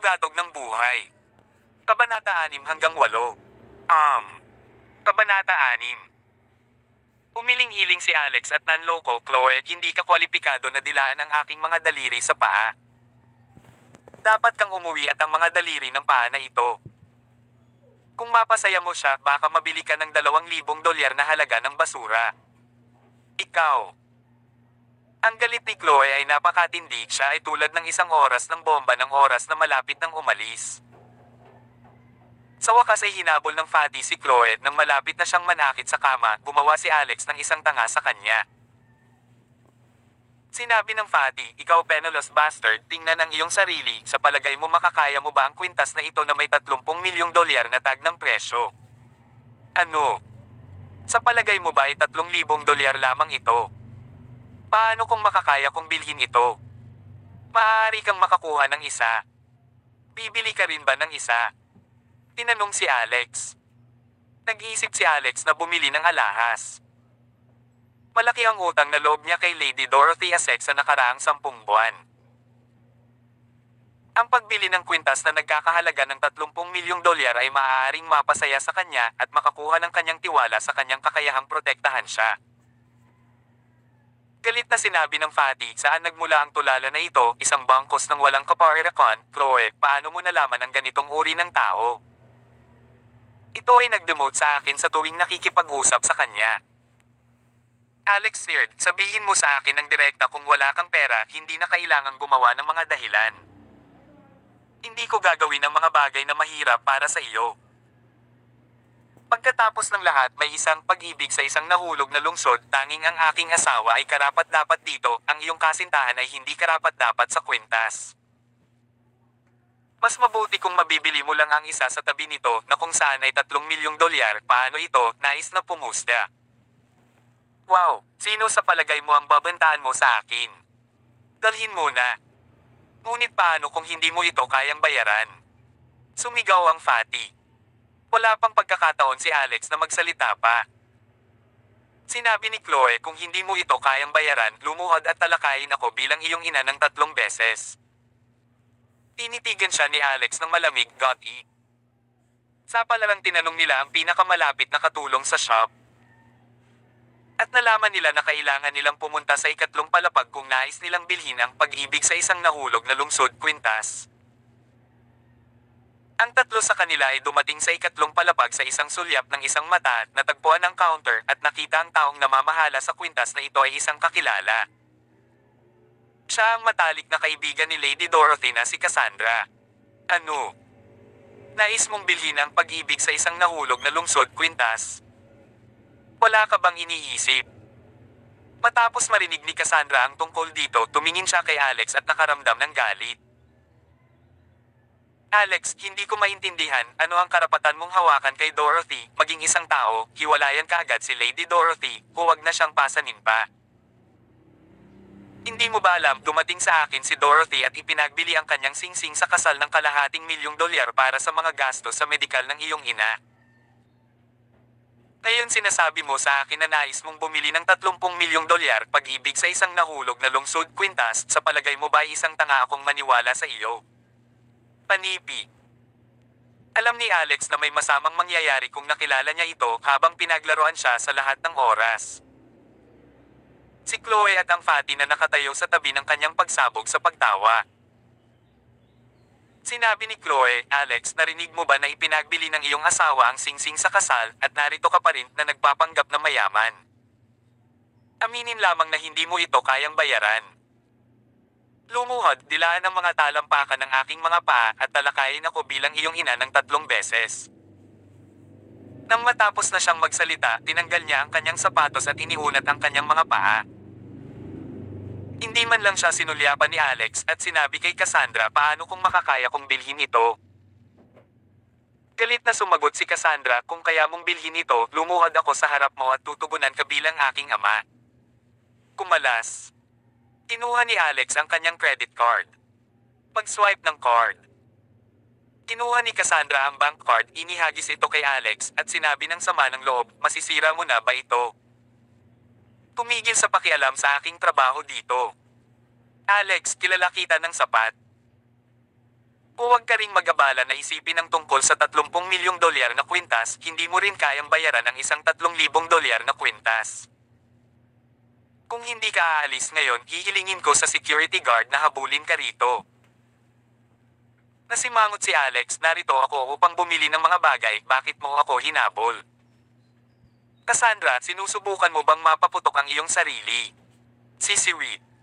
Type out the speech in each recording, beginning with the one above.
Bugatog ng buhay. Kabanata 6 hanggang 8. Kabanata 6. Umiling-iling si Alex at nanloko, Chloe, hindi ka kwalipikado na dilaan ang aking mga daliri sa paa. Dapat kang umuwi at ang mga daliri ng paa na ito. Kung mapasaya mo siya, baka mabili ka ng $2,000 na halaga ng basura. Ikaw. Ang galit ni Chloe ay napakatindi, siya ay tulad ng isang oras ng bomba ng oras na malapit ng umalis. Sa wakas ay hinabol ng Fatty si Chloe nang malapit na siyang manakit sa kama, gumawa si Alex ng isang tanga sa kanya. Sinabi ng Fatty, ikaw penniless bastard, tingnan ang iyong sarili, sa palagay mo makakaya mo ba ang kwintas na ito na may $30 milyong na tag ng presyo? Ano? Sa palagay mo ba ay $3,000 lamang ito? Paano kung makakaya kong bilhin ito? Maaari kang makakuha ng isa. Bibili ka rin ba ng isa? Tinanong si Alex. Nag-iisip si Alex na bumili ng alahas. Malaki ang utang na loob niya kay Lady Dorothy Essex sa nakaraang 10 buwan. Ang pagbili ng kwintas na nagkakahalaga ng $30 milyong ay maaaring mapasaya sa kanya at makakuha ng kanyang tiwala sa kanyang kakayahang protektahan siya. Galit na sinabi ng Fatty, saan nagmula ang tulala na ito, isang bangkos ng walang kaparirakon, Chloe, paano mo nalaman ang ganitong uri ng tao? Ito ay nag-demote sa akin sa tuwing nakikipag-usap sa kanya. Alex Seard, sabihin mo sa akin ng direkta kung wala kang pera, hindi na kailangang gumawa ng mga dahilan. Hindi ko gagawin ang mga bagay na mahirap para sa iyo. Pagkatapos ng lahat, may isang pag-ibig sa isang nahulog na lungsod, tanging ang aking asawa ay karapat-dapat dito, ang iyong kasintahan ay hindi karapat-dapat sa kwintas. Mas mabuti kung mabibili mo lang ang isa sa tabi nito na kung saan ay $3 milyong. Paano ito? Nais na pumusda. Wow, sino sa palagay mo ang babantaan mo sa akin? Dalhin mo na. Ngunit paano kung hindi mo ito kayang bayaran? Sumigaw ang Fatty. Wala pang pagkakataon si Alex na magsalita pa. Sinabi ni Chloe, kung hindi mo ito kayang bayaran, lumuhod at talakayin ako bilang iyong ina ng 3 beses. Tinitigan siya ni Alex ng malamig, got-it. Sa palarang tinanong nila ang pinakamalapit na katulong sa shop. At nalaman nila na kailangan nilang pumunta sa ikatlong palapag kung nais nilang bilhin ang pag-ibig sa isang nahulog na lungsod, kwintas. Ang tatlo sa kanila ay dumating sa ikatlong palapag sa isang sulyap ng isang mata, natagpuan ang counter at nakita ang taong namamahala sa kwintas na ito ay isang kakilala. Siya ang matalik na kaibigan ni Lady Dorothy na si Cassandra. Ano? Nais mong bilhin ang pag-ibig sa isang nahulog na lungsod, kwintas? Wala ka bang iniisip? Matapos marinig ni Cassandra ang tungkol dito, tumingin siya kay Alex at nakaramdam ng galit. Alex, hindi ko maintindihan, ano ang karapatan mong hawakan kay Dorothy, maging isang tao, hiwalayan ka agad si Lady Dorothy, huwag na siyang pasanin pa. Hindi mo ba alam, dumating sa akin si Dorothy at ipinagbili ang kanyang singsing sa kasal ng $250 milyong para sa mga gastos sa medikal ng iyong ina. Ngayon sinasabi mo sa akin na nais mong bumili ng $30 milyong pag-ibig sa isang nahulog na lungsod, kwintas, sa palagay mo ba isang tanga akong maniwala sa iyo? Panipi. Alam ni Alex na may masamang mangyayari kung nakilala niya ito habang pinaglaruan siya sa lahat ng oras. Si Chloe at ang Fatty na nakatayo sa tabi ng kanyang pagsabog sa pagtawa. Sinabi ni Chloe, Alex, narinig mo ba na ipinagbili ng iyong asawa ang singsing sa kasal at narito ka pa rin na nagpapanggap na mayaman? Aminin lamang na hindi mo ito kayang bayaran. Lumuhod, dilaan ang mga talampakan ng aking mga paa at talakayin ako bilang iyong ina ng 3 beses. Nang matapos na siyang magsalita, tinanggal niya ang kanyang sapatos at iniunat ang kanyang mga paa. Hindi man lang siya sinulyapan ni Alex at sinabi kay Cassandra, paano kung makakaya kong bilhin ito? Galit na sumagot si Cassandra, kung kaya mong bilhin ito, lumuhod ako sa harap mo at tutugunan ka bilang aking ama. Kumalas. Kinuha ni Alex ang kanyang credit card. Pag-swipe ng card. Kinuha ni Cassandra ang bank card, inihagis ito kay Alex at sinabi ng sama ng loob, masisira mo na ba ito? Tumigil sa pakialam sa aking trabaho dito. Alex, kilala kita ng sapat. Huwag ka ring mag-abala na isipin ang tungkol sa 30 milyong dolyar na kwintas, hindi mo rin kayang bayaran ang isang 3,000 dolyar na kwintas. Kung hindi ka aalis ngayon, hihilingin ko sa security guard na habulin ka rito. Nasimangot si Alex, narito ako upang bumili ng mga bagay, bakit mo ako hinabol? Cassandra, sinusubukan mo bang mapaputok ang iyong sarili? Sisiwit.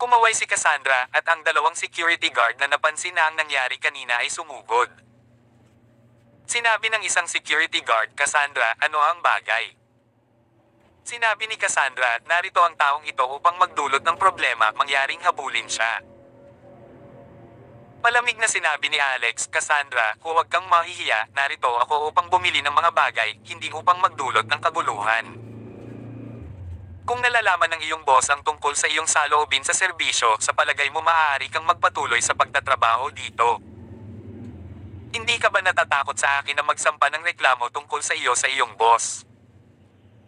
Kumaway si Cassandra at ang dalawang security guard na napansin na ang nangyari kanina ay sumugod. Sinabi ng isang security guard, Cassandra, ano ang bagay? Sinabi ni Cassandra, narito ang taong ito upang magdulot ng problema, mangyaring habulin siya. Malamig na sinabi ni Alex, Cassandra, huwag kang mahihiya, narito ako upang bumili ng mga bagay, hindi upang magdulot ng kaguluhan. Kung nalalaman ng iyong boss ang tungkol sa iyong saloobin sa serbisyo, sa palagay mo maaari kang magpatuloy sa pagtatrabaho dito. Hindi ka ba natatakot sa akin na magsampa ng reklamo tungkol sa iyo sa iyong boss?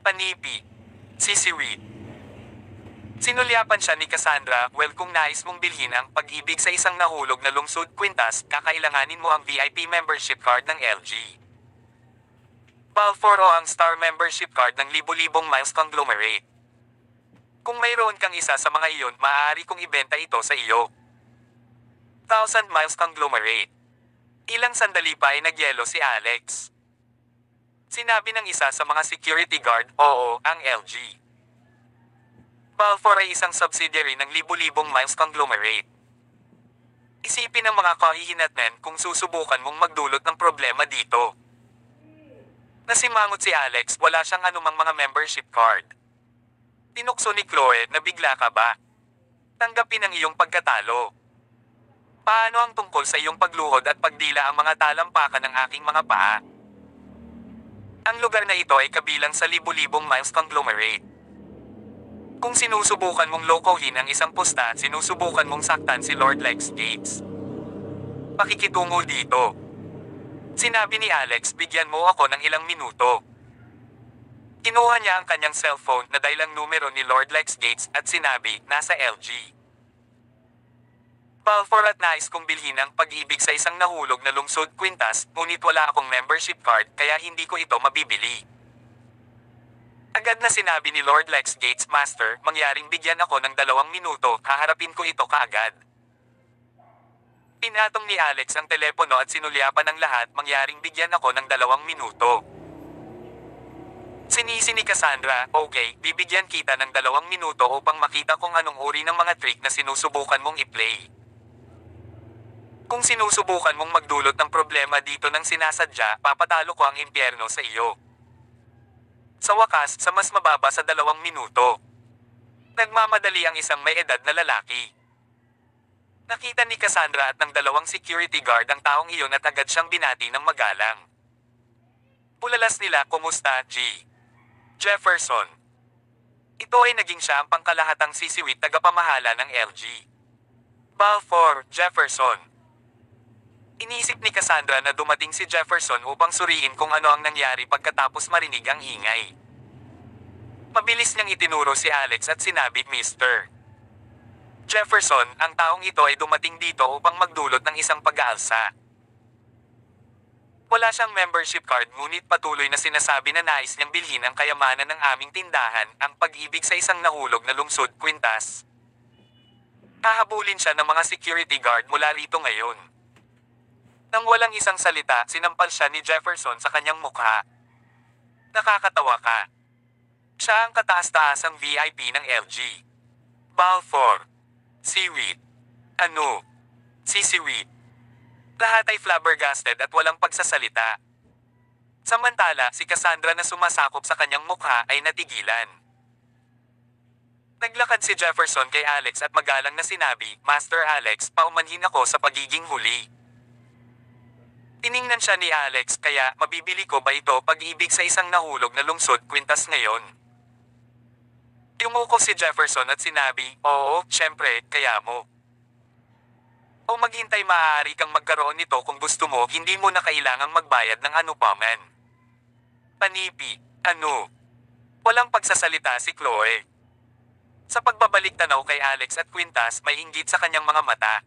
Panipi. Sisiwit. Sinulyapan siya ni Cassandra, well kung nais mong bilhin ang pag-ibig sa isang nahulog na lungsod kwintas, kakailanganin mo ang VIP membership card ng LG. Balfour o ang Star membership card ng libo-libong miles conglomerate. Kung mayroon kang isa sa mga iyon, maaari kong ibenta ito sa iyo. 1,000 miles conglomerate. Ilang sandali pa ay nagyelo si Alex. Sinabi ng isa sa mga security guard, oo, ang LG. Balfour ay isang subsidiary ng libo-libong miles conglomerate. Isipin ng mga kahihinatnan kung susubukan mong magdulot ng problema dito. Nasimangot si Alex, wala siyang anumang mga membership card. Tinukso ni Chloe, nabigla ka ba? Tanggapin ang iyong pagkatalo. Paano ang tungkol sa iyong pagluhod at pagdila ang mga talampakan ng aking mga paa? Ang lugar na ito ay kabilang sa libo-libong miles conglomerate. Kung sinusubukan mong lokohin ang isang pusta, sinusubukan mong saktan si Lord Lex Gates. Pakikitungo dito. Sinabi ni Alex, bigyan mo ako ng ilang minuto. Kinuha niya ang kanyang cellphone na dailang numero ni Lord Lex Gates at sinabi, nasa LG. Balfour at nais kong bilhin ang pag-ibig sa isang nahulog na lungsod kwintas, ngunit wala akong membership card kaya hindi ko ito mabibili. Agad na sinabi ni Lord Lex Gates, Master, mangyaring bigyan ako ng 2 minuto, haharapin ko ito kaagad. Pinatong ni Alex ang telepono at sinulyapan ng lahat, mangyaring bigyan ako ng 2 minuto. Sinisi ni Cassandra, okay, bibigyan kita ng 2 minuto upang makita kung anong uri ng mga trick na sinusubukan mong i-play. Kung sinusubukan mong magdulot ng problema dito ng sinasadya, papatalo ko ang impyerno sa iyo. Sa wakas, sa mas mababa sa 2 minuto. Nagmamadali ang isang may edad na lalaki. Nakita ni Cassandra at ng 2 security guard ang taong iyon at agad siyang binati ng magalang. Pulalas nila, kumusta, G? Jefferson. Ito ay naging siya ang pangkalahatang sisiwit tagapamahala ng LG. Balfour, Jefferson. Iniisip ni Cassandra na dumating si Jefferson upang suriin kung ano ang nangyari pagkatapos marinig ang ingay. Mabilis niyang itinuro si Alex at sinabi, Mr. Jefferson, ang taong ito ay dumating dito upang magdulot ng isang pag-aalsa. Wala siyang membership card ngunit patuloy na sinasabi na nais niyang bilhin ang kayamanan ng aming tindahan, ang pag-ibig sa isang nahulog na lungsod kwintas. Hahabulin siya ng mga security guard mula rito ngayon. Nang walang isang salita, sinampal siya ni Jefferson sa kanyang mukha. Nakakatawa ka. Siya ang kataas-taasang VIP ng LG. Balfour. Seaweed. Ano? Sisiweed. Lahat ay flabbergasted at walang pagsasalita. Samantala, si Cassandra na sumasakop sa kanyang mukha ay natigilan. Naglakad si Jefferson kay Alex at magalang na sinabi, Master Alex, paumanhin ako sa pagiging huli. Tiningnan siya ni Alex, kaya mabibili ko ba ito pag-ibig sa isang nahulog na lungsod kwintas ngayon? Yumuko si Jefferson at sinabi, oo, syempre, kaya mo. O maghintay, maaari kang magkaroon nito kung gusto mo, hindi mo na kailangang magbayad ng anupaman. Panipi, ano? Walang pagsasalita si Chloe. Sa pagbabalik tanaw kay Alex at Quintas, may inggit sa kanyang mga mata.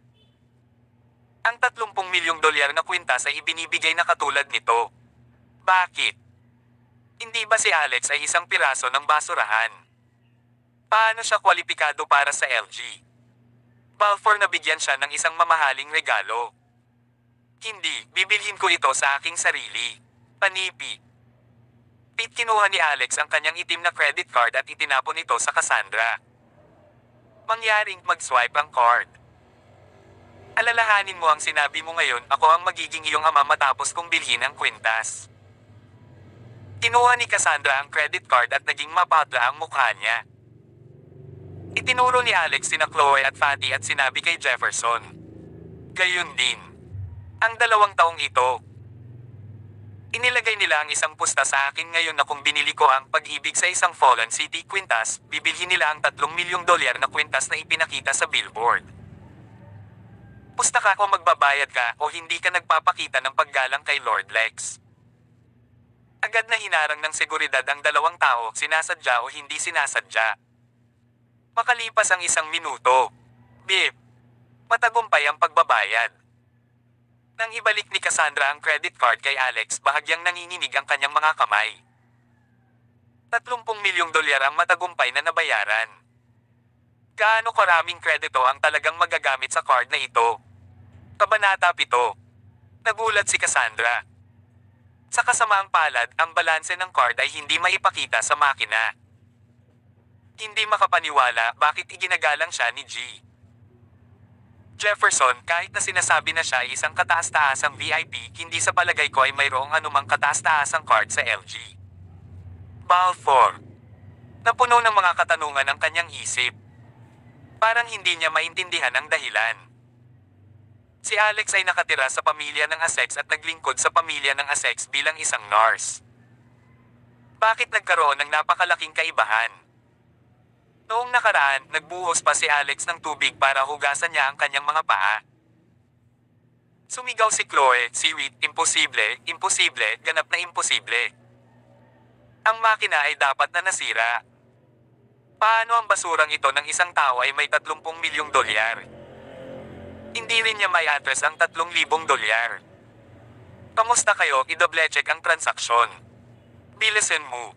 Ang 30 milyong dolyar na kwintas ay ibinibigay na katulad nito. Bakit? Hindi ba si Alex ay isang piraso ng basurahan? Paano siya kwalipikado para sa LG? Balfour na bigyan siya ng isang mamahaling regalo. Hindi, bibilhin ko ito sa aking sarili. Panipi. Pete, kinuha ni Alex ang kanyang itim na credit card at itinapon ito sa Cassandra. Mangyaring mag-swipe ang card. Alalahanin mo ang sinabi mo ngayon, ako ang magiging iyong ama matapos kong bilhin ang kwintas. Kinuha ni Cassandra ang credit card at naging mapatla ang mukha niya. Itinuro ni Alex sina Chloe at Fatty at sinabi kay Jefferson. Gayon din. Ang 2 taong ito. Inilagay nila ang isang pusta sa akin ngayon na kung binili ko ang pag-ibig sa isang Fallen City kwintas, bibilhin nila ang 3 milyong dolyar na kwintas na ipinakita sa billboard. Pusta ka o magbabayad ka o hindi ka nagpapakita ng paggalang kay Lord Lex. Agad na hinarang ng seguridad ang 2 tao, sinasadya o hindi sinasadya. Makalipas ang 1 minuto. Beep. Matagumpay ang pagbabayad. Nang ibalik ni Cassandra ang credit card kay Alex, bahagyang nanginginig ang kanyang mga kamay. 30 milyong dolyar ang matagumpay na nabayaran. Gaano karaming kredito ang talagang magagamit sa card na ito? Kabanata 7. Nagulat si Cassandra. Sa kasamaang palad, ang balanse ng card ay hindi maipakita sa makina. Hindi makapaniwala bakit iginagalang siya ni G. Jefferson, kahit na sinasabi na siya ay isang kataas-taasang VIP, hindi sa palagay ko ay mayroong anumang kataas-taasang card sa LG. Balfour. Napuno ng mga katanungan ang kanyang isip. Parang hindi niya maintindihan ang dahilan. Si Alex ay nakatira sa pamilya ng Essex at naglingkod sa pamilya ng Essex bilang isang nurse. Bakit nagkaroon ng napakalaking kaibahan? Noong nakaraan, nagbuhos pa si Alex ng tubig para hugasan niya ang kanyang mga paa. Sumigaw si Chloe, si Reed, imposible, imposible, ganap na imposible. Ang makina ay dapat na nasira. Paano ang basurang ito ng isang tao ay may 30 milyong dolyar? Hindi rin niya may address ang 3,000 dolyar. Kamusta kayo? I-double check ang transaksyon. Bilisan mo.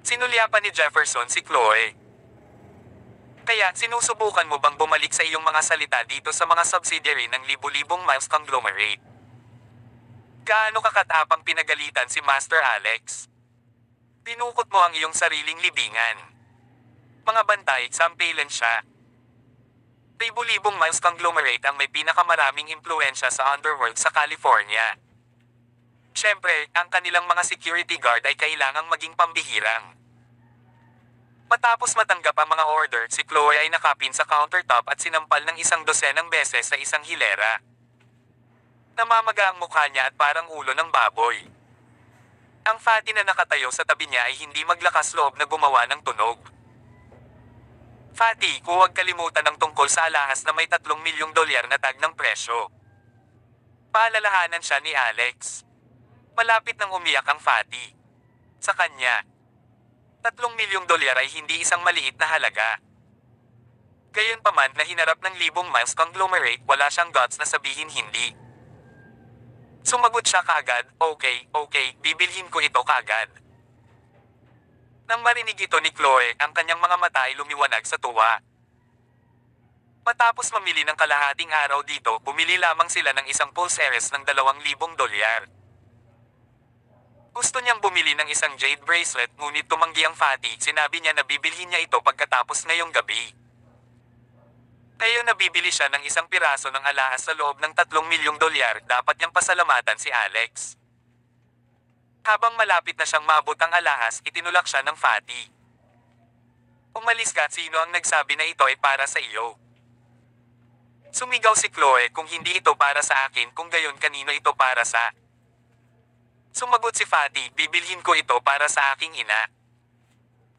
Sinulyapan ni Jefferson si Chloe. Kaya, sinusubukan mo bang bumalik sa iyong mga salita dito sa mga subsidiary ng libu-libong miles conglomerate? Gaano kakatapang pinagalitan si Master Alex? Dinukot mo ang iyong sariling libingan. Mga bantay, sampailan siya. Libu-libong miles conglomerate ang may pinakamaraming impluensya sa underworld sa California. Siyempre, ang kanilang mga security guard ay kailangang maging pambihirang. Matapos matanggap ang mga order, si Chloe ay nakapin sa countertop at sinampal ng 12 beses sa isang hilera. Namamaga ang mukha niya at parang ulo ng baboy. Ang Fatty na nakatayo sa tabi niya ay hindi maglakas loob na gumawa ng tunog. Fatty, huwag kalimutan ang tungkol sa alahas na may 3 milyong dolyar na tag ng presyo. Paalalahanan siya ni Alex. Malapit nang umiyak ang Fatty. Sa kanya, 3 milyong dolyar ay hindi isang maliit na halaga. Gayunpaman na hinarap ng libong miles conglomerate, wala siyang guts na sabihin hindi. Sumagot siya kaagad, okay, bibilhin ko ito kaagad. Nang marinig ito ni Chloe, ang kanyang mga mata ay lumiwanag sa tuwa. Matapos mamili ng kalahating araw dito, bumili lamang sila ng isang pulseres ng 2,000 dolyar. Gusto niyang bumili ng isang jade bracelet, ngunit tumanggi ang Fatty. Sinabi niya na bibilhin niya ito pagkatapos ngayong gabi. Kaya nabibili siya ng isang piraso ng alahas sa loob ng 3 milyong dolyar, dapat niyang pasalamatan si Alex. Habang malapit na siyang maabot ang alahas, itinulak siya ng Fatty. Umalis ka, sino ang nagsabi na ito ay para sa iyo? Sumigaw si Chloe, kung hindi ito para sa akin, kung gayon kanino ito para sa... Sumagot si Fatty, bibilhin ko ito para sa aking ina.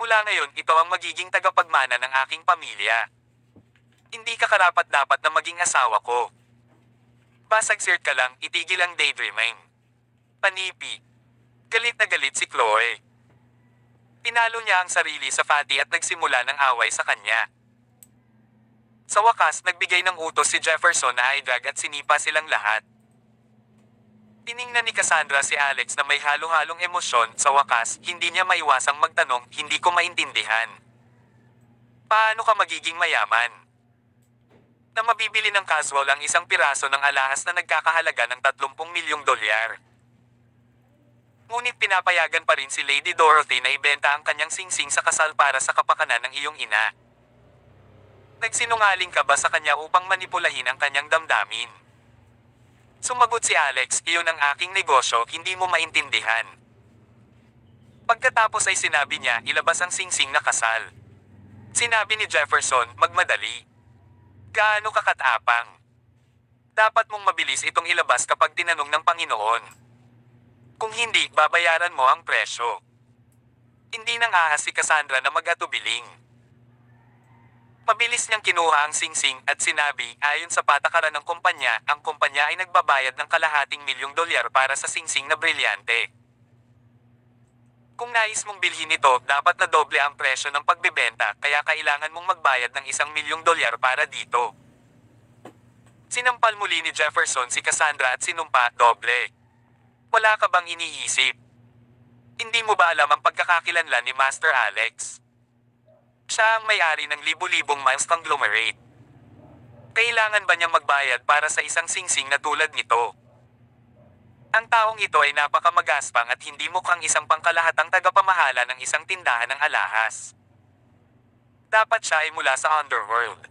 Mula ngayon, ito ang magiging tagapagmana ng aking pamilya. Hindi ka karapat-dapat na maging asawa ko. Basag-sirt ka lang, itigil ang daydreaming. Panipi. Galit na galit si Chloe. Pinalo niya ang sarili sa Fatty at nagsimula ng away sa kanya. Sa wakas, nagbigay ng utos si Jefferson na i-drag at sinipa silang lahat. Tiningnan ni Cassandra si Alex na may halo-halong emosyon. Sa wakas, hindi niya maiwasang magtanong, hindi ko maintindihan. Paano ka magiging mayaman? Na mabibili ng casual ang isang piraso ng alahas na nagkakahalaga ng 30 milyong dolyar. Ngunit pinapayagan pa rin si Lady Dorothy na ibenta ang kanyang singsing sa kasal para sa kapakanan ng iyong ina. Nagsinungaling ka ba sa kanya upang manipulahin ang kanyang damdamin? Sumagot si Alex, iyon ang aking negosyo, hindi mo maintindihan. Pagkatapos ay sinabi niya, ilabas ang singsing na kasal. Sinabi ni Jefferson, magmadali. Gaano kakatapang? Dapat mong mabilis itong ilabas kapag tinanong ng Panginoon. Kung hindi, babayaran mo ang presyo. Hindi nang ahas si Cassandra na mag-atubiling. Mabilis niyang kinuha ang singsing at sinabi, ayon sa patakaran ng kumpanya, ang kumpanya ay nagbabayad ng kalahating milyong dolyar para sa singsing na brilyante. Kung nais mong bilhin ito, dapat na doble ang presyo ng pagbebenta, kaya kailangan mong magbayad ng 1 milyong dolyar para dito. Sinampal muli ni Jefferson si Cassandra at sinumpa, doble. Wala ka bang iniisip? Hindi mo ba alam ang pagkakakilanlan ni Master Alex? Siya ang may-ari ng libu-libong miles conglomerate. Kailangan ba niyang magbayad para sa isang singsing na tulad nito? Ang taong ito ay napakamagaspang at hindi mukhang isang pangkalahatang tagapamahala ng isang tindahan ng alahas. Dapat siya ay mula sa underworld.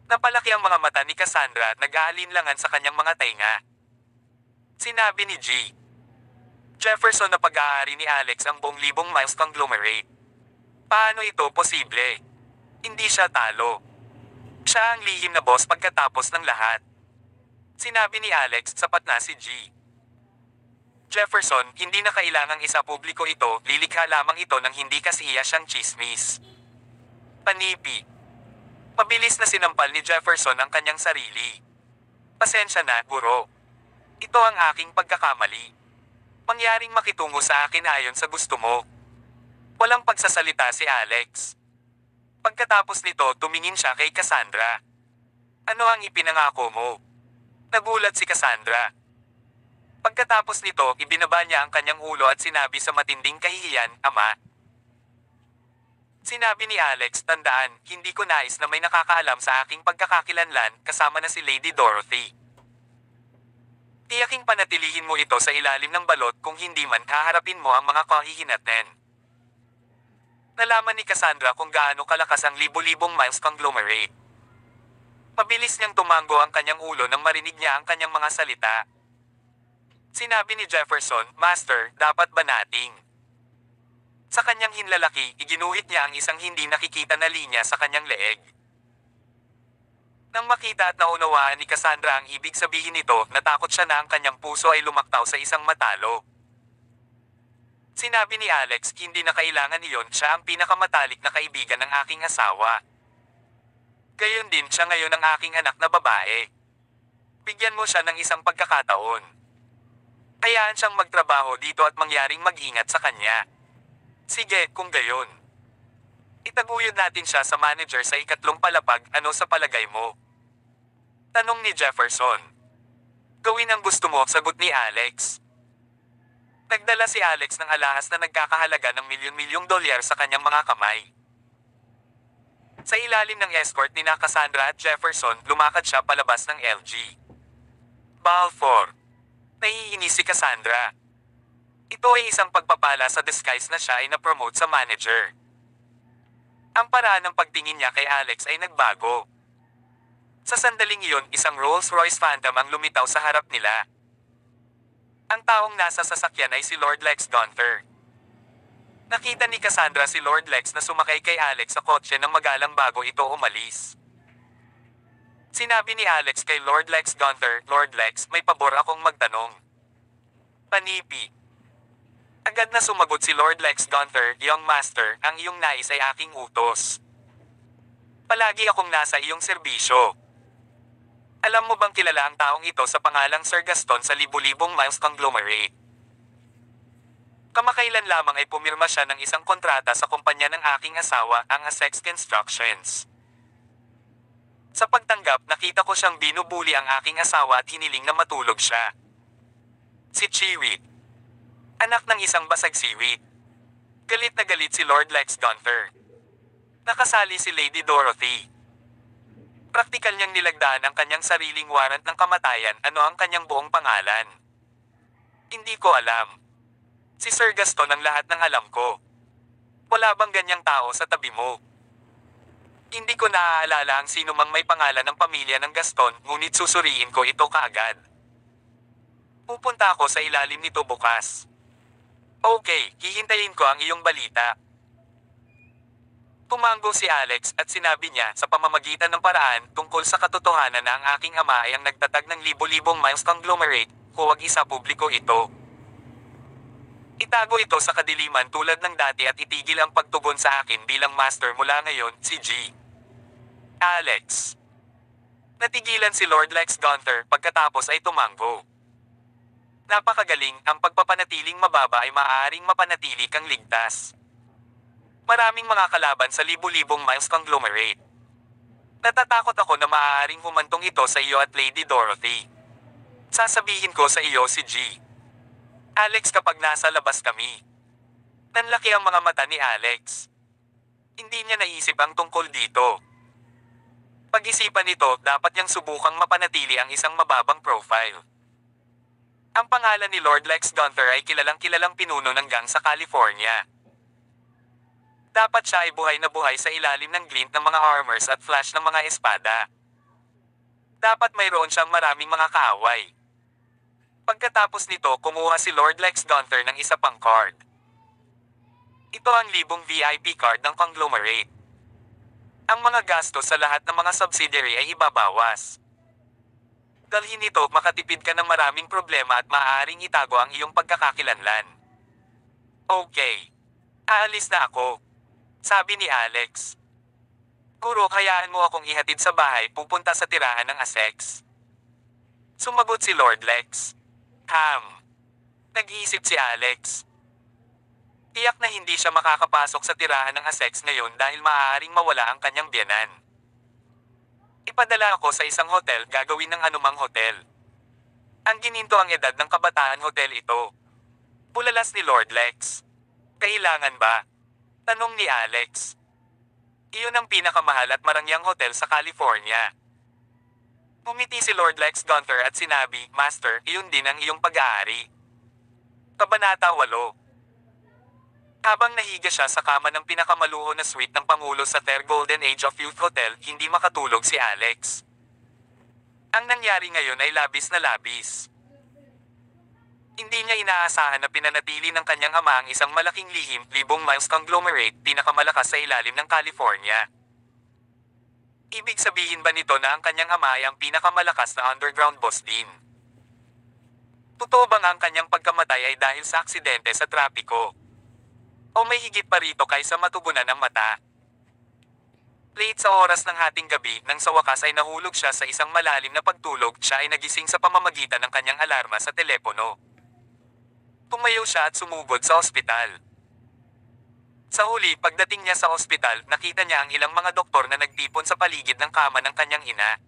Napalaki ang mga mata ni Cassandra at nag-aalinlangan sa kanyang mga tainga. Sinabi ni G. Jefferson na pag-aari ni Alex ang buong libong miles conglomerate. Paano ito posible? Hindi siya talo. Siya ang lihim na boss pagkatapos ng lahat. Sinabi ni Alex, sapat na si G. Jefferson, hindi na kailangang isa publiko ito, lilikha lamang ito ng hindi kasiya siyang chismis. Panipi. Mabilis na sinampal ni Jefferson ang kanyang sarili. Pasensya na, guro. Ito ang aking pagkakamali. Mangyaring makitungo sa akin ayon sa gusto mo. Walang pagsasalita si Alex. Pagkatapos nito, tumingin siya kay Cassandra. Ano ang ipinangako mo? Nagulat si Cassandra. Pagkatapos nito, ibinaba niya ang kanyang ulo at sinabi sa matinding kahihiyan, Ama. Sinabi ni Alex, tandaan, hindi ko nais na may nakakaalam sa aking pagkakakilanlan, kasama na si Lady Dorothy. Tiyaking panatilihin mo ito sa ilalim ng balot, kung hindi man haharapin mo ang mga kahihinatnen. Nalaman ni Cassandra kung gaano kalakas ang libu-libong miles conglomerate. Mabilis niyang tumango ang kanyang ulo nang marinig niya ang kanyang mga salita. Sinabi ni Jefferson, Master, dapat ba nating? Sa kanyang hinlalaki, iginuhit niya ang isang hindi nakikita na linya sa kanyang leeg. Nang makita at naunawaan ni Cassandra ang ibig sabihin nito, natakot siya na ang kanyang puso ay lumaktaw sa isang matalo. Sinabi ni Alex, hindi na kailangan iyon, siya ang pinakamatalik na kaibigan ng aking asawa. Gayon din siya ngayon ang aking anak na babae. Bigyan mo siya ng isang pagkakataon. Hayaan siyang magtrabaho dito at mangyaring mag-ingat sa kanya. Sige, kung gayon. Itaguyod natin siya sa manager sa ikatlong palapag, ano sa palagay mo? Tanong ni Jefferson. Gawin ang gusto mo, sagot ni Alex. Nagdala si Alex ng alahas na nagkakahalaga ng milyon-milyong dolyar sa kanyang mga kamay. Sa ilalim ng escort ni Cassandra at Jefferson, lumakad siya palabas ng LG. Balfour. Naiinis si Cassandra. Ito ay isang pagpapala sa disguise na siya ay na-promote sa manager. Ang paraan ng pagtingin niya kay Alex ay nagbago. Sa sandaling iyon, isang Rolls-Royce Phantom ang lumitaw sa harap nila. Ang taong nasa sasakyan ay si Lord Lex Gunther. Nakita ni Cassandra si Lord Lex na sumakay kay Alex sa kotse ng magalang bago ito umalis. Sinabi ni Alex kay Lord Lex Gunther, Lord Lex, may pabor akong magtanong. Panipi. Agad na sumagot si Lord Lex Gunther, Young Master, ang iyong nais ay aking utos. Palagi akong nasa iyong serbisyo. Alam mo bang kilala ang taong ito sa pangalang Sir Gaston sa libu-libong miles conglomerate? Kamakailan lamang ay pumirma siya ng isang kontrata sa kumpanya ng aking asawa, ang Essex Constructions. Sa pagtanggap, nakita ko siyang binubuli ang aking asawa at hiniling na matulog siya. Si Chiwit, anak ng isang basag siwit. Galit na galit si Lord Lex Gunther. Nakasali si Lady Dorothy. Praktikal niyang nilagdaan ang kanyang sariling warrant ng kamatayan. Ano ang kanyang buong pangalan? Hindi ko alam. Si Sir Gaston ang lahat ng alam ko. Wala bang ganyang tao sa tabi mo? Hindi ko naaalala ang sino mang may pangalan ng pamilya ng Gaston, ngunit susuriin ko ito kaagad. Pupunta ako sa ilalim nito bukas. Okay, hihintayin ko ang iyong balita. Tumango si Alex at sinabi niya sa pamamagitan ng paraan tungkol sa katotohanan na ang aking ama ay ang nagtatag ng libo-libong miles conglomerate, huwag isa publiko ito. Itago ito sa kadiliman tulad ng dati at itigil ang pagtugon sa akin bilang master mula ngayon, si G. Alex. Natigilan si Lord Lex Gunther pagkatapos ay tumango. Napakagaling, ang pagpapanatiling mababa ay maaaring mapanatili kang ligtas. Maraming mga kalaban sa libu-libong miles conglomerate. Natatakot ako na maaaring humantong ito sa iyo at Lady Dorothy. Sasabihin ko sa iyo si G. Alex kapag nasa labas kami. Nanlaki ang mga mata ni Alex. Hindi niya naisip ang tungkol dito. Pag-isipan ito, dapat niyang subukang mapanatili ang isang mababang profile. Ang pangalan ni Lord Lex Gunther ay kilalang-kilalang pinuno ng gang sa California. Dapat siya ay buhay na buhay sa ilalim ng glint ng mga armors at flash ng mga espada. Dapat mayroon siyang maraming mga kaaway. Pagkatapos nito, kumuha si Lord Lex Gunther ng isa pang card. Ito ang libong VIP card ng conglomerate. Ang mga gastos sa lahat ng mga subsidiary ay ibabawas. Dalhin ito, makatipid ka ng maraming problema at maaaring itago ang iyong pagkakakilanlan. Okay. Aalis na ako. Sabi ni Alex. Guro, hayaan mo akong ihatid sa bahay pupunta sa tirahan ng Essex. Sumagot si Lord Lex. Nag-iisip si Alex. Tiyak na hindi siya makakapasok sa tirahan ng Essex ngayon dahil maaaring mawala ang kanyang biyanan. Ipadala ako sa isang hotel, gagawin ng anumang hotel. Ang gininto ang edad ng kabataan hotel ito. Bulalas ni Lord Lex. Kailangan ba? Tanong ni Alex. Iyon ang pinakamahal at marangyang hotel sa California. Ngumiti si Lord Lex Gunther at sinabi, Master, iyon din ang iyong pag-aari. Kabanata 8. Habang nahiga siya sa kama ng pinakamaluho na suite ng Pangulo sa Their Golden Age of Youth Hotel, hindi makatulog si Alex. Ang nangyari ngayon ay labis na labis. Hindi niya inaasahan na pinanatili ng kanyang ama ang isang malaking lihim, libong miles conglomerate, pinakamalakas sa ilalim ng California. Ibig sabihin ba nito na ang kanyang ama ay ang pinakamalakas na underground boss din? Totoo bang ang kanyang pagkamatay ay dahil sa aksidente sa trapiko? O may higit pa rito kaysa matubunan ang mata? Late sa oras ng hating gabi, nang sa wakas ay nahulog siya sa isang malalim na pagtulog, siya ay nagising sa pamamagitan ng kanyang alarma sa telepono. Tumayo siya at sumugod sa ospital. Sa huli, pagdating niya sa ospital, nakita niya ang ilang mga doktor na nagtipon sa paligid ng kama ng kanyang ina.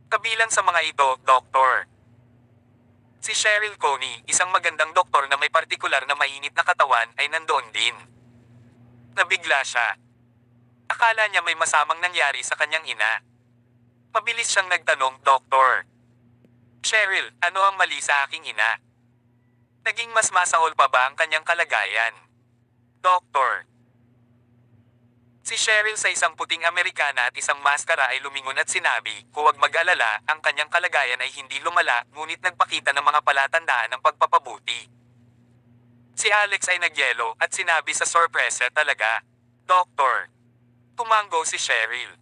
Kabilang sa mga ito, Doktor si Cheryl Coney, isang magandang doktor na may partikular na mainit na katawan, ay nandoon din. Nabigla siya. Akala niya may masamang nangyari sa kanyang ina. Mabilis siyang nagtanong, Doktor Cheryl, ano ang mali sa aking ina? Naging mas masahol pa ba ang kanyang kalagayan? Doktor si Cheryl sa isang puting Amerikana at isang maskara ay lumingon at sinabi, huwag mag-alala, ang kanyang kalagayan ay hindi lumala, ngunit nagpakita ng mga palatandaan ng pagpapabuti. Si Alex ay nagyelo at sinabi sa sorpresa, talaga, Doktor. Tumango si Cheryl.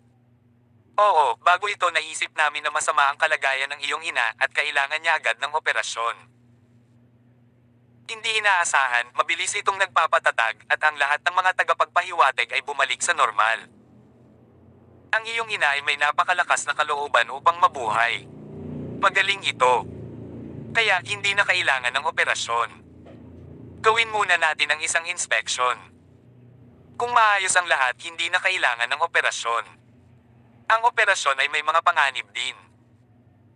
Oo, bago ito naisip namin na masama ang kalagayan ng iyong ina at kailangan niya agad ng operasyon. Hindi inaasahan, mabilis itong nagpapatatag at ang lahat ng mga tagapagpahiwatig ay bumalik sa normal. Ang iyong ina ay may napakalakas na kalooban upang mabuhay. Magaling ito. Kaya hindi na kailangan ng operasyon. Gawin muna natin ang isang inspeksyon. Kung maayos ang lahat, hindi na kailangan ng operasyon. Ang operasyon ay may mga panganib din.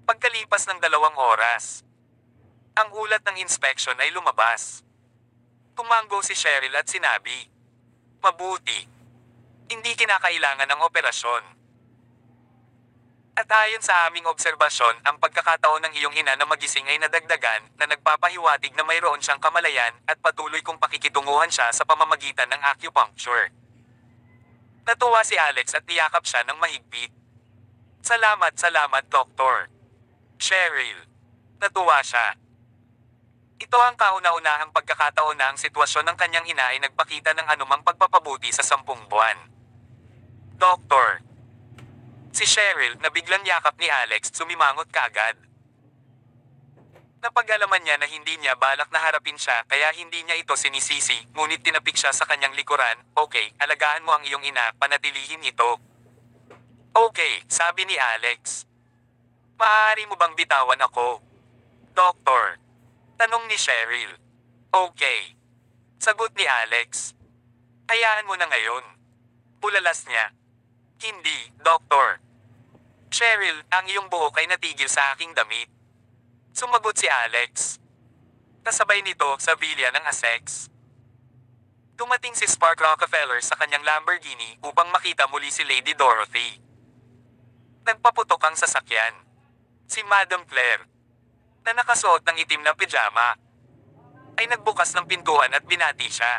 Pagkalipas ng 2 oras, ang ulat ng inspection ay lumabas. Tumango si Cheryl at sinabi, "Mabuti. Hindi kinakailangan ng operasyon." At ayon sa aming obserbasyon, ang pagkakataon ng iyong ina na magising ay nadagdagan na nagpapahiwatig na mayroon siyang kamalayan at patuloy kong pakikitunguhan siya sa pamamagitan ng acupuncture. Natuwa si Alex at niyakap siya ng mahigpit. Salamat, Doktor. Cheryl. Natuwa siya. Ito ang kauna-unahang pagkakataon na ang sitwasyon ng kanyang ina ay nagpakita ng anumang pagpapabuti sa 10 buwan. Doktor. Si Cheryl na biglang yakap ni Alex sumimangot kaagad. Napag-alaman niya na hindi niya balak na harapin siya kaya hindi niya ito sinisisi, ngunit tinapik siya sa kanyang likuran. "Okay, alagaan mo ang iyong ina, panatilihin ito." "Okay," sabi ni Alex. "Maaari mo bang bitawan ako, Doktor?" tanong ni Cheryl. "Okay," sagot ni Alex. "Hayaan mo na ngayon." Bulalas niya. "Hindi, Doktor." "Cheryl, ang iyong buhok ay natigil sa aking damit." Sumagot si Alex. Kasabay nito sa Villa ng Essex. Dumating si Spark Rockefeller sa kanyang Lamborghini upang makita muli si Lady Dorothy. Nagpaputok ang sasakyan. Si Madam Claire, na nakasuot ng itim na pijama, ay nagbukas ng pintuan at binati siya.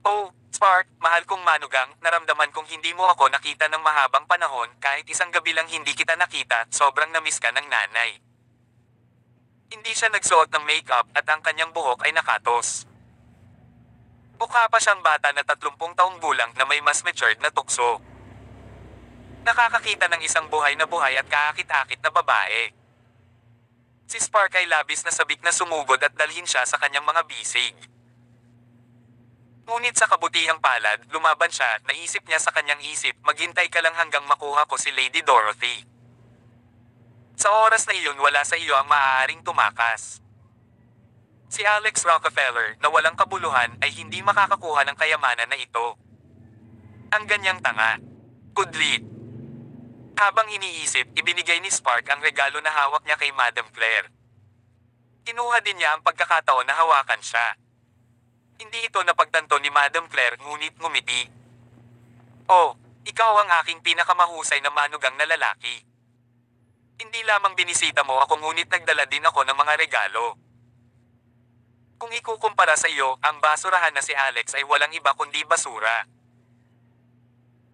"Oh, Spark, mahal kong manugang, naramdaman kong hindi mo ako nakita ng mahabang panahon kahit isang gabi lang hindi kita nakita, sobrang namiss ka ng nanay." Hindi siya nagsuot ng makeup at ang kanyang buhok ay nakatos. Mukha pa siyang bata na 30 taong gulang na may mas matured na tukso. Nakakakita ng isang buhay at kaakit-akit na babae. Si Spark ay labis na sabik na sumugod at dalhin siya sa kanyang mga bisig. Ngunit sa kabutihang palad, lumaban siya, naisip niya sa kanyang isip, "Maghintay ka lang hanggang makuha ko si Lady Dorothy. Sa oras na iyon wala sa iyo ang maaaring tumakas." Si Alex Rockefeller, na walang kabuluhan, ay hindi makakakuha ng kayamanan na ito. Ang ganyang tanga. Kudlit. Habang iniisip, ibinigay ni Spark ang regalo na hawak niya kay Madam Claire. Kinuha din niya ang pagkakataon na hawakan siya. Hindi ito napagtanto ni Madam Claire ngunit ngumiti. "Oh, ikaw ang aking pinakamahusay na manugang na lalaki. Hindi lamang binisita mo ako ngunit nagdala din ako ng mga regalo." Kung ikukumpara sa iyo, ang basurahan na si Alex ay walang iba kundi basura.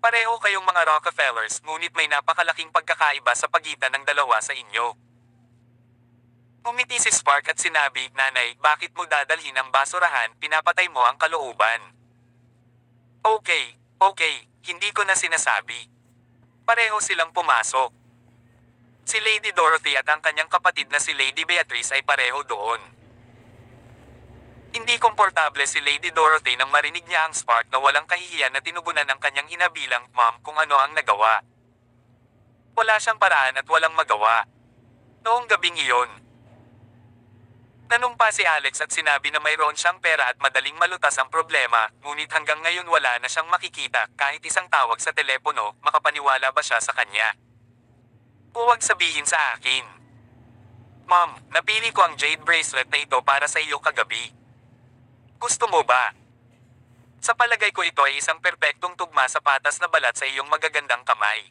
Pareho kayong mga Rockefellers ngunit may napakalaking pagkakaiba sa pagitan ng dalawa sa inyo. Ngumiti si Spark at sinabi, "Nanay, bakit mo dadalhin ang basurahan, pinapatay mo ang kalooban." Okay, hindi ko na sinasabi." Pareho silang pumasok. Si Lady Dorothy at ang kanyang kapatid na si Lady Beatrice ay pareho doon. Hindi komportable si Lady Dorothy nang marinig niya ang Spark na walang kahihiyan na tinugunan ng kanyang ina bilang, "Ma'am, kung ano ang nagawa." Wala siyang paraan at walang magawa. Noong gabing iyon, nanumpa si Alex at sinabi na mayroon siyang pera at madaling malutas ang problema, ngunit hanggang ngayon wala na siyang makikita, kahit isang tawag sa telepono, makapaniwala ba siya sa kanya? "Huwag sabihin sa akin." "Ma'am, napili ko ang jade bracelet na ito para sa iyo kagabi. Gusto mo ba?" Sa palagay ko ito ay isang perpektong tugma sa patas na balat sa iyong magagandang kamay.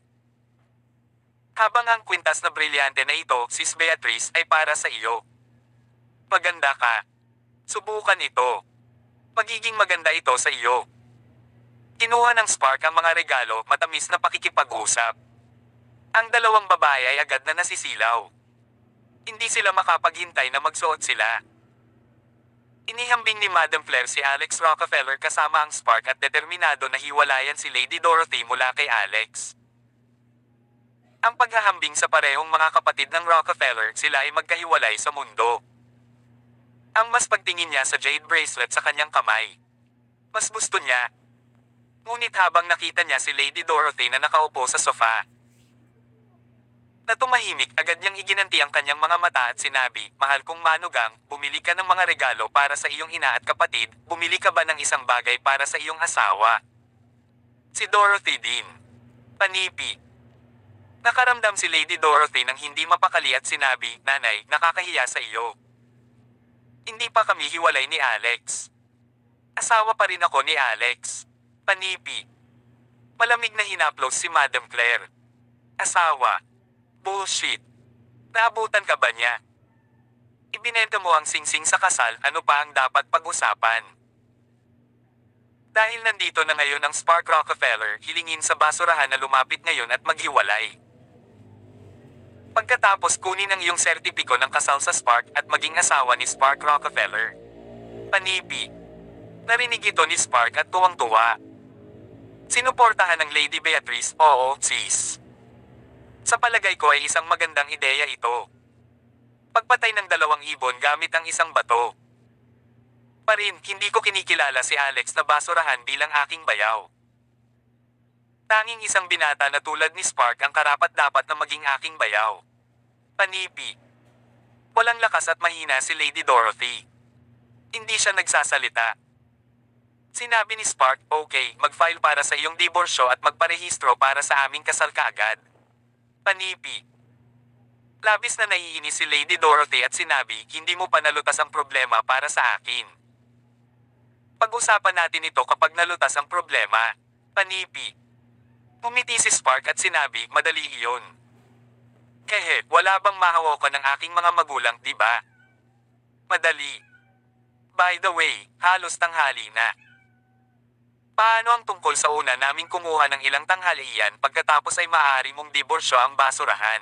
Habang ang kwintas na brilyante na ito, Sis Beatrice, ay para sa iyo. Maganda ka. Subukan ito. Magiging maganda ito sa iyo. Kinuha ng Spark ang mga regalo, matamis na pakikipag-usap. Ang dalawang babae ay agad na nasisilaw. Hindi sila makapaghintay na magsuot sila. Inihambing ni Madam Claire si Alex Rockefeller kasama ang Spark at determinado na hiwalayan si Lady Dorothy mula kay Alex. Ang paghahambing sa parehong mga kapatid ng Rockefeller, sila ay magkahiwalay sa mundo. Ang mas pagtingin niya sa jade bracelet sa kanyang kamay. Mas gusto niya. Ngunit habang nakita niya si Lady Dorothy na nakaupo sa sofa, na tumahimik, agad niyang iginanti ang kanyang mga mata at sinabi, "Mahal kong manugang, bumili ka ng mga regalo para sa iyong ina at kapatid, bumili ka ba ng isang bagay para sa iyong asawa?" Si Dorothy din. Panipi. Nakaramdam si Lady Dorothy ng hindi mapakali at sinabi, "Nanay, nakakahiya sa iyo. Hindi pa kami hiwalay ni Alex. Asawa pa rin ako ni Alex." Panipi. Malamig na hinaplos si Madam Claire. Asawa. Bullshit. Naabutan ka ba niya? Ibinenta mo ang singsing sa kasal, ano pa ang dapat pag-usapan? Dahil nandito na ngayon ang Spark Rockefeller, hilingin sa basurahan na lumapit ngayon at maghiwalay. Pagkatapos kunin ang iyong sertipiko ng kasal sa Spark at maging asawa ni Spark Rockefeller. Panipi. Narinig ito ni Spark at tuwang-tuwa. Sinuportahan ng Lady Beatrice, "Oo, sis. Sa palagay ko ay isang magandang ideya ito. Pagpatay ng 2 ibon gamit ang isang bato. Pa rin, hindi ko kinikilala si Alex na basurahan bilang aking bayaw. Tanging isang binata na tulad ni Spark ang karapat-dapat na maging aking bayaw." Panipi. Walang lakas at mahina si Lady Dorothy. Hindi siya nagsasalita. Sinabi ni Spark, "Okay, mag-file para sa iyong diborsyo at magparehistro para sa aming kasal kaagad." Panipi. Labis na naiinis si Lady Dorothy at sinabi, "Hindi mo pa nalutas ang problema para sa akin. Pag-usapan natin ito kapag nalutas ang problema." Panipi. Umiti si Spark at sinabi, "Madali iyon. Kehe, wala bang mahawakan ng aking mga magulang, di ba? Madali. By the way, halos tanghali na. Paano ang tungkol sa una naming kumuha ng ilang tanghalian pagkatapos ay maaari mong diborsyo ang basurahan?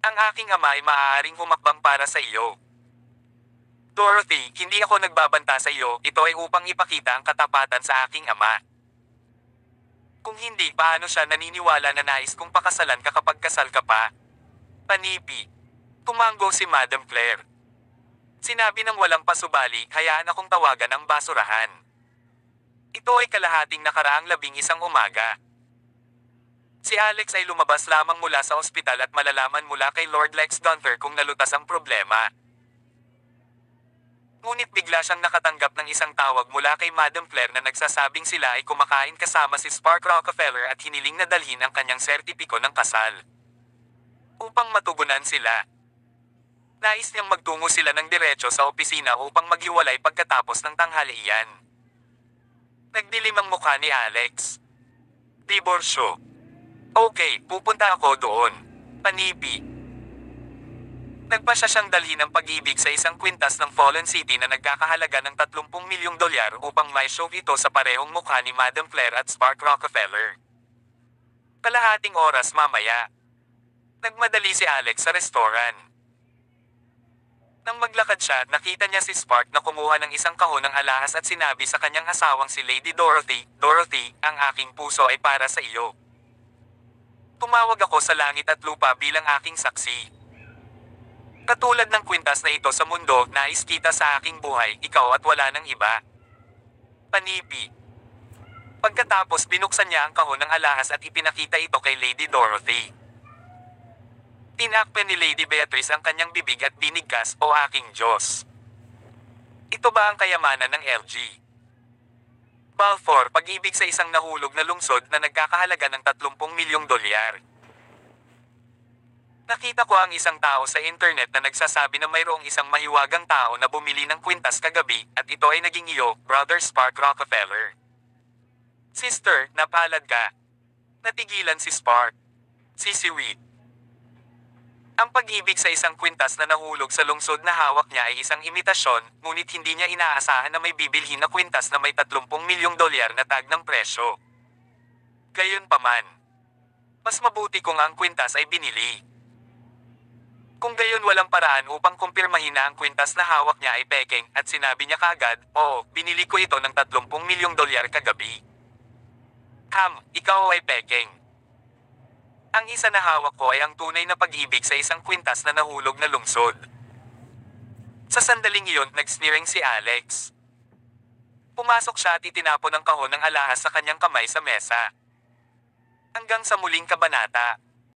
Ang aking ama ay maaaring humakbang para sa iyo." "Dorothy, hindi ako nagbabanta sa iyo, ito ay upang ipakita ang katapatan sa aking ama. Kung hindi, paano siya naniniwala na nais kong pakasalan ka kapag kasal ka pa?" Panipi. Tumango si Madam Claire. Sinabi ng walang pasubali, "Hayaan akong tawagan ang basurahan." Ito ay kalahating nakaraang 11 umaga. Si Alex ay lumabas lamang mula sa ospital at malalaman mula kay Lord Lex Gunther kung nalutas ang problema. Ngunit bigla siyang nakatanggap ng isang tawag mula kay Madam Claire na nagsasabing sila ay kumakain kasama si Spark Rockefeller at hiniling na dalhin ang kanyang sertipiko ng kasal. Upang matugunan sila. Nais niyang magtungo sila ng diretso sa opisina upang maghiwalay pagkatapos ng tanghalian. Nagdilim ang mukha ni Alex. "Diborsyo. Okay, pupunta ako doon." Panipi. Nagpasya siyang dalhin ang pag-ibig sa isang kwintas ng Fallen City na nagkakahalaga ng $30 milyong upang mai-show ito sa parehong mukha ni Madam Claire at Spark Rockefeller. Kalahating oras mamaya. Nagmadali si Alex sa restoran. Nang maglakad siya, nakita niya si Spark na kumuha ng isang kahon ng alahas at sinabi sa kanyang asawang si Lady Dorothy, "Dorothy, ang aking puso ay para sa iyo. Tumawag ako sa langit at lupa bilang aking saksi. Katulad ng kwintas na ito sa mundo, nais kita sa aking buhay, ikaw at wala ng iba." Panipi. Pagkatapos binuksan niya ang kahon ng alahas at ipinakita ito kay Lady Dorothy. Tinakpan ni Lady Beatrice ang kanyang bibig at binigkas, "O aking Diyos. Ito ba ang kayamanan ng LG? Balfour, pag-ibig sa isang nahulog na lungsod na nagkakahalaga ng $30 milyong. Nakita ko ang isang tao sa internet na nagsasabi na mayroong isang mahiwagang tao na bumili ng kwintas kagabi at ito ay naging iyo, Brother Spark Rockefeller." "Sister, napalad ka." Natigilan si Spark. Sisiwit. Ang pag-ibig sa isang kwintas na nahulog sa lungsod na hawak niya ay isang imitasyon, ngunit hindi niya inaasahan na may bibilhin na kwintas na may $30 milyong na tag ng presyo. Gayunpaman, mas mabuti kung ang kwintas ay binili. Kung gayon walang paraan upang kumpirmahin na ang kwintas na hawak niya ay pekeng, at sinabi niya kaagad, "Oo, binili ko ito ng $30 milyong kagabi." Ikaw ay pekeng. Ang isa na hawak ko ay ang tunay na pag-ibig sa isang kwintas na nahulog na lungsod. Sa sandaling iyon, nag-sneering si Alex. Pumasok siya at itinapon ang kahon ng alahas sa kanyang kamay sa mesa. Hanggang sa muling kabanata.